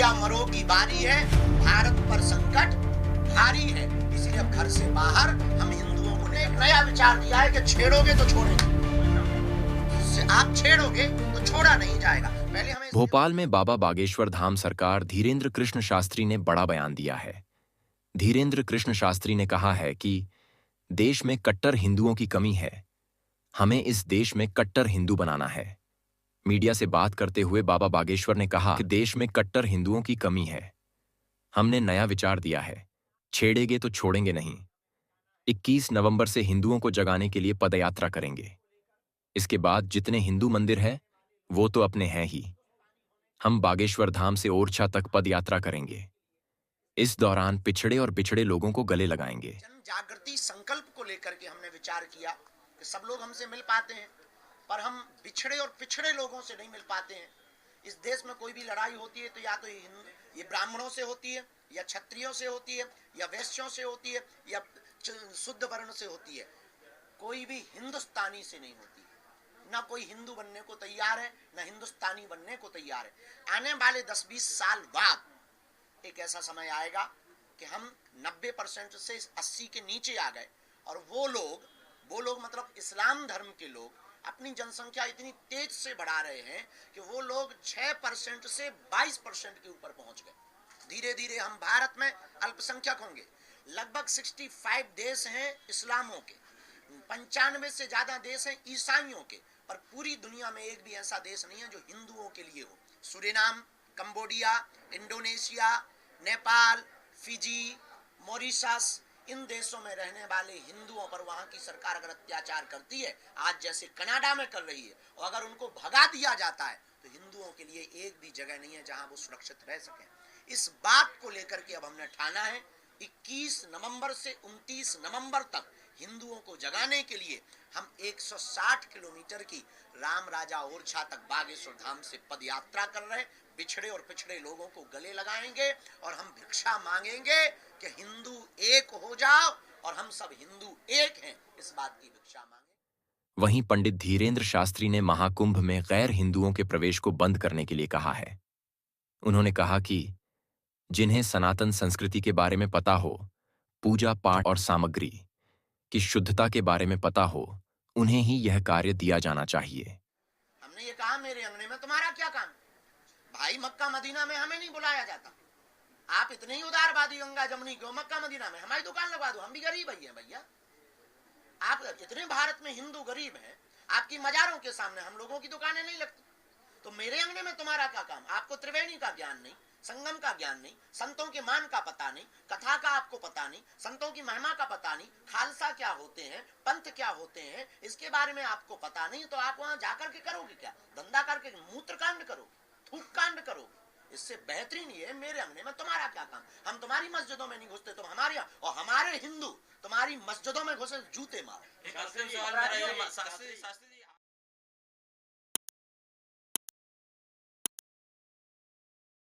या मरो की बारी है, भारत पर संकट भारी है। इसलिए अब घर से बाहर हम हिंदुओं को एक नया विचार दिया है कि छेड़ोगे तो छोड़ेंगे, आप छेड़ोगे तो छोड़ा नहीं जाएगा। पहले हमें भोपाल में बाबा बागेश्वर धाम सरकार धीरेन्द्र कृष्ण शास्त्री ने बड़ा बयान दिया है। धीरेन्द्र कृष्ण शास्त्री ने कहा है कि देश में कट्टर हिंदुओं की कमी है, हमें इस देश में कट्टर हिंदू बनाना है। मीडिया से बात करते हुए बाबा बागेश्वर ने कहा कि देश में कट्टर हिंदुओं की कमी है, हमने नया विचार दिया है, छेड़ेंगे तो छोड़ेंगे नहीं। 21 नवंबर से हिंदुओं को जगाने के लिए पदयात्रा करेंगे। इसके बाद जितने हिंदू मंदिर हैं वो तो अपने हैं ही, हम बागेश्वर धाम से ओरछा तक पदयात्रा करेंगे। इस दौरान पिछड़े और बिछड़े लोगों को गले लगाएंगे। जन जागृति संकल्प को लेकर के हमने विचार किया कि सब लोग हमसे मिल पाते हैं, पर हम बिछड़े और पिछड़े लोगों से नहीं मिल पाते हैं। इस देश में कोई भी लड़ाई होती है तो या तो ये ब्राह्मणों से होती है, या क्षत्रियों से होती है, या वैश्यों से होती है, या शुद्ध वर्ण से होती है। कोई भी हिंदुस्तानी से नहीं होती। ना कोई हिंदू बनने को तैयार है, ना हिंदुस्तानी बनने को तैयार है। आने वाले 10-20 साल बाद एक ऐसा समय आएगा कि हम 90% से 80 के नीचे आ गए, और वो लोग मतलब इस्लाम धर्म के लोग अपनी जनसंख्या इतनी तेज से बढ़ा रहे हैं कि वो लोग 6% से 22% के ऊपर पहुंच गए। धीरे धीरे हम भारत में अल्पसंख्यक होंगे। लगभग 65 देश हैं इस्लामों के, 95 से ज्यादा देश हैं ईसाइयों के, पर पूरी दुनिया में एक भी ऐसा देश नहीं है जो हिंदुओं के लिए हो। Suriname, Cambodia, Indonesia, Nepal, Fiji, Mauritius, इन देशों में रहने वाले हिंदुओं पर वहां की सरकार अगर अत्याचार करती है, आज जैसे कनाडा में कर रही है, और अगर उनको भगा दिया जाता है, तो हिंदुओं के लिए एक भी जगह नहीं है जहां वो सुरक्षित रह सके। इस बात को लेकर के अब हमने ठाना है 21 नवंबर से 29 नवंबर तक हिंदुओं को जगाने के लिए हम 160 किलोमीटर की राम राजा ओरछा तक बागेश्वर धाम से पदयात्रा कर रहे हैं। बिछड़े और पिछड़े लोगों को गले लगाएंगे और हम भिक्षा मांगेंगे कि हिंदू एक हो जाओ और हम सब हिंदू एक हैं, इस बात की भिक्षा मांगे। वहीं पंडित धीरेन्द्र शास्त्री ने महाकुंभ में गैर हिंदुओं के प्रवेश को बंद करने के लिए कहा है। उन्होंने कहा कि जिन्हें सनातन संस्कृति के बारे में पता हो, पूजा पाठ और सामग्री की शुद्धता के बारे में पता हो, उन्हें ही यह कार्य दिया जाना चाहिए। हमने ये कहा, मेरे अंगने में तुम्हारा क्या काम भाई? मक्का मदीना में हमें नहीं बुलाया जाता। आप इतने ही उदारवादी गंगा जमुनी क्यों? मक्का मदीना में हमारी दुकान लगा दो, हम भी गरीब ही हैं भैया। आप इतने भारत में हिंदू गरीब हैं, आपकी मजारों के सामने हम लोगों की दुकानें नहीं लगती, तो मेरे अंगने में तुम्हारा क्या काम? आपको त्रिवेणी का ज्ञान नहीं, संगम का ज्ञान नहीं, संतों के मान का पता नहीं, कथा का आपको पता नहीं, संतों की महिमा का पता नहीं, खालसा क्या होते हैं, पंथ क्या होते हैं, इसके बारे में आपको पता नहीं, तो आप वहां जाकर के करोगे क्या? धंधा करके मूत्र कांड करोगे, थूक कांड करोगे? इससे बेहतरीन ये, मेरे अंगने में तुम्हारा क्या काम? हम तुम्हारी मस्जिदों में नहीं घुसते, तुम हमारे यहाँ, और हमारे हिंदू तुम्हारी मस्जिदों में घुसे जूते मारो।